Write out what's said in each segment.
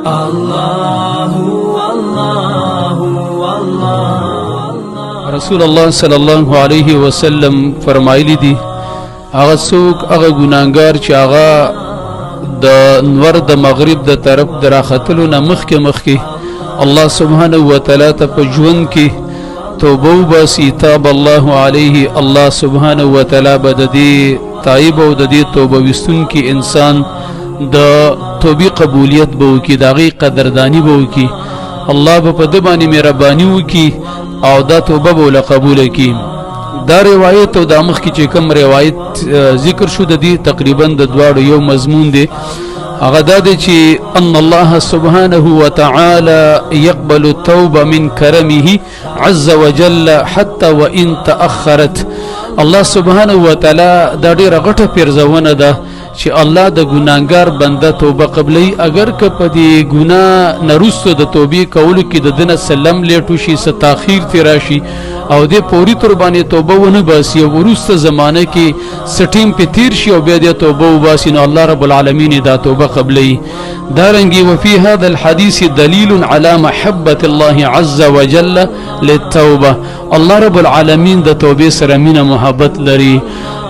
الله والله والله. رسول الله صلی الله علیه وسلم فرمایلی دي هغه څوک هغه ګناهګار چې هغه د نور د مغرب د طرف دراختلو نه مخکې الله سبحانه و تعالی ته په ژوند کې توبه وباسي تاب الله علیه الله سبحانه و تعالی به د دې تائب او د دې توبه وستونکي انسان د توبې قبولیت به وکړي د هغې قدرداني به وکړي الله به په ده باندې مهرباني وکړي او دا توبه به له قبوله کړي. دا روایت او دا مخکې چې کوم روایت ذکر شو د دې تقریبا د دواړو یو مضمون دی هغه دا دی چې ان الله سبحانه وتعالى يقبل التوبه من كرمه عز وجل حتى وان تاخرت. الله سبحانه وتعالى دا ډیره غټه پیرزونه ده چې الله د ګناهګار بنده توبه قبلي اگر که په دې ګناه نرسته د توبې کولو کې د دنه سلم لیټو شي س تاخير تراشي او د پوری تر باندې توبه ونه باسي او ورسته زمانه کې سټیم په تیر شي او بیا د توبه وباسي نو الله رب العالمین دا توبه قبلي. دارنګي وفي هذا الحديث دليل على محبه الله عز وجل للتوبه. الله رب العالمین د توبې سره مینه محبت لري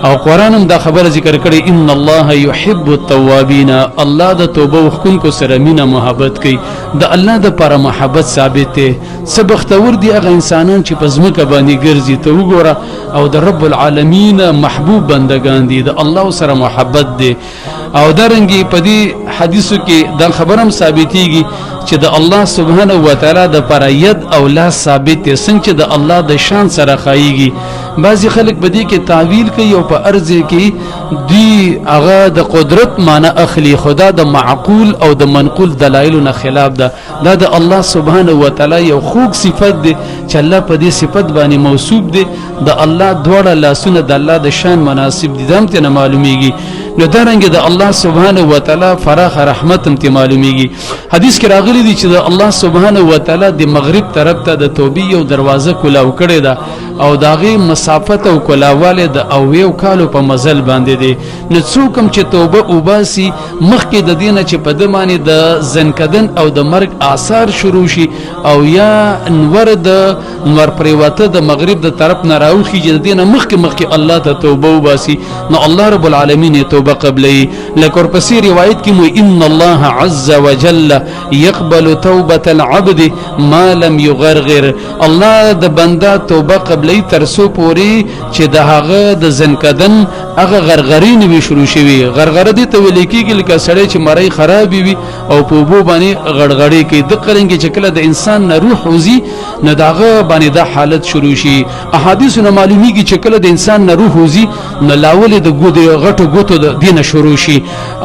او قرآن هم دا خبر ذکر کړي ان الله يحب التوابین. الله د توبه وختونکو سره مینه محبت کوي د الله د پر محبت ثابت دی. سبختور دي هغه انسانان چې په ځمکه باندې ګرځي ته وګوره او د رب العالمین محبوب بندگان دي د الله سره محبت دی. او درنګي په دې حدیثو کې دا خبرم ثابتيږي چې د الله سبحانه و تعالی د پر ید او لاس ثابت دي څنګه چې د الله د شان سره خایيږي. بعضی خلک بدی کې تعویل کوي او په ارض کې دی هغه د قدرت معنی اخلي خدا د معقول او د منقول دلایل نه خلاف ده. دا د الله سبحانه و تعالی یو خوږ صفت دی چې الله په دې صفت باندې موصوف دی. د الله دواړه لاسونه د الله د شان مناسب دي دم ته معلومیږي. نو درنګ د الله سبحانه و تعالی فراخ رحمت هم ته معلومیږي. حدیث کې راغلی دی چې د الله سبحانه و تعالی د مغرب طرف ته د توبې یو دروازه کولاو کړی ده او داغه مسافت او کلاواله د او یو کالو په مزل باندې دی. نو څوک هم چې توبه وباسي مخکې د دینه چې په دمانه د زنکدن او د مرګ آثار شروع شي او یا نور پریواته د مغرب د طرف نه راوخی چې د دینه مخکې الله ته توبه وباسي نو الله رب العالمین توبه قبلي. لکه ورپسې روایت کې مو ان الله عز وجل يقبل توبه العبد ما لم يغرغر. الله د بنده توبه قبلي ترسو پوری چې د هغه د زنکدن هغه غرغرین وی شروع شوی. غرغره دي ته ویل کېږي لکه سړی چې مړی خراب وي او په بو باندې غړغړې کې د قرنګ چې کله د انسان نه روح وزي نه داغه باندې د حالت شروع شي. احادیث نه معلومیږي چې کله د انسان نه روح وزي نه لاول د غټو ګوتو د دینه شروع شي.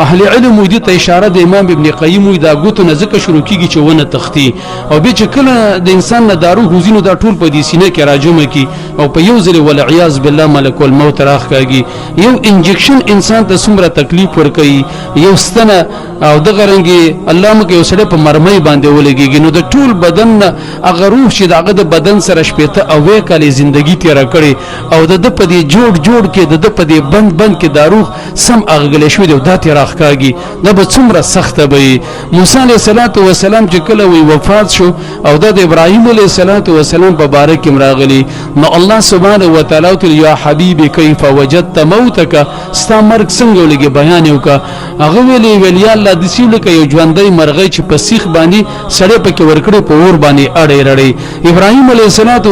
اهل علم دې ته اشاره د امام ابن قیم دا ګوتو نه ذکر شروع کیږي چې ونه تختی او به چې کله د انسان نه دارو وزینو دا ټول په دې سینې کې راجمه کی او په یو ځل ول عیاذ بالله ملک الموت راخږي. یو انجکشن انسان ته څومره تکلیف ورکوي یو ستنه او د غرنګي الله مکه یو سړی په مرمۍ باندې ولګيږي نو د ټول بدن هغه روح چې دغه د بدن سره شپېته او کالي ژوندۍ تیر کړي او د په دې جوړ کې د په دې بند کې د روح سم اغګل شو دی د تیر راخږي دا به څومره سخته وي. موسی علیه السلام چې کله وی وفات شو او د ابراهیم علیه السلام په باره کې راغلی نو الله سبحانه و تعالی ته یا حبیبی کیف وجدت موتک ستا مرګ څنګه ولګي بیان وکا. هغه ویل یا الله د سیل کې یو ژوندۍ مرغۍ چې په سیخ باندې سړی پکې ورکړي په اور باندې اړې رړې. ابراهیم علیه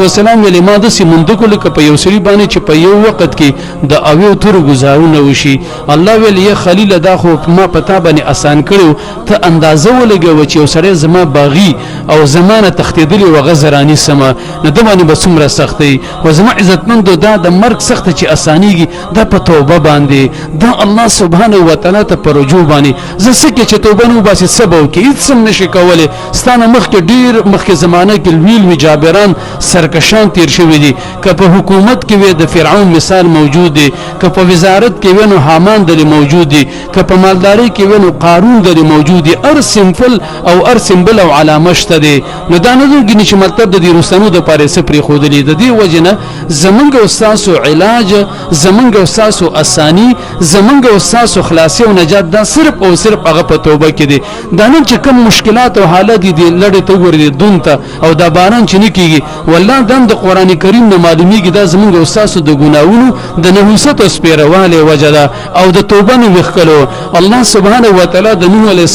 السلام ویل ما د سیمندکو لکه په یو سړي باندې چې په یو وخت کې د اویو تر گزارونه وشي. الله ویل یا خلیل دا خو ما پتا باندې آسان کړو ته اندازه ولګو چې یو سړی زما باغی او زمانه تختیدلی و غزرانی سما نه د باندې به څومره سختي و زما عزتمند دا د مرګ سخت چې اسانيږي دا په توبه باندې دا الله سبحانه و تعالی ته پر رجوع باندې زسکه چې توبه نو باسي سبب کې هیڅ هم نشي کوله. ستانه مخکې ډیر مخکې زمانه کې ویل جابران سرکشان تیر شوی دي که په حکومت کې وي د فرعون مثال موجود دي که په وزارت کې وي نو حامان د موجود دي که په مالداري کې ونو قارون د موجود ار سمفل او ار سمبل او علامه شته دي نو دا نه ګنې چې مطلب د دې رسنو د پاره سپری خودلې د دې وجنه زمونږ استادو علاج زمونږ استادو اسانی زمونږ استادو خلاصي او نجات دا صرف او صرف هغه په توبه کې دي دا نه چې کوم مشکلات او حالات دي لړې ته ورې دون ته او دا باران چې نه کیږي والله د قرآن کریم نه معلومیږي دا زمونږ استادو د ګناوونو د نحوست او سپیرواله وجدا او د توبه نه وکړو الله سبحانه و تعالی د نوح علیه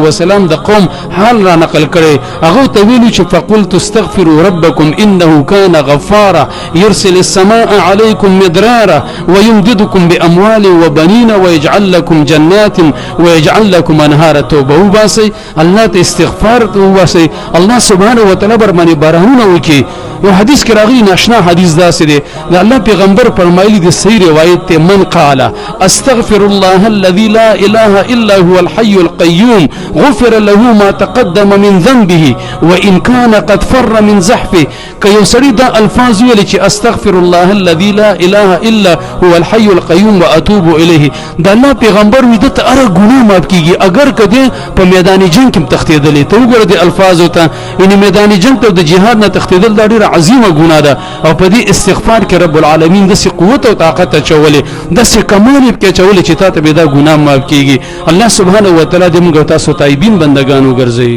السلام د قوم حال را نقل کړي هغه ته ویلو چې فقلت استغفروا ربكم انه كان غفارا يرسل السماء عليكم مدرارا ويمددكم باموال وبنين ويجعل لكم جنات ويجعل لكم انهارا توبه وباسي الله ته استغفار وباسي الله سبحانه و تعالی برمنه بارانونه وکي و حدیث کې راغلی ناشنا حدیث داسې دی د الله پیغمبر فرمایلی د صحیح روایت ته من قال استغفر الله الذي لا اله الا هو الحي القيوم غفر له ما تقدم من ذنبه وان كان قد فر من زحفه کيو سړي دا الفاظ ویل چې استغفر الله الذي لا اله الا هو الحي القيوم واتوب اليه د الله پیغمبر وي د اره ګناه معاف کیږي اگر کده په میدان جنگ کې تختیدلې ته وګوره د الفاظ ته ان میدان جنگ ته د جهاد نه تختیدل دا ډیره عظیمه ګناه ده او په دې استغفار کې رب العالمین د قوت او طاقت چولې د کمال کې چولې چې تاسو به دا ګناه معاف کیږي الله سبحانه و تعالی دې موږ تاسو تایبین بندگانو ګرځي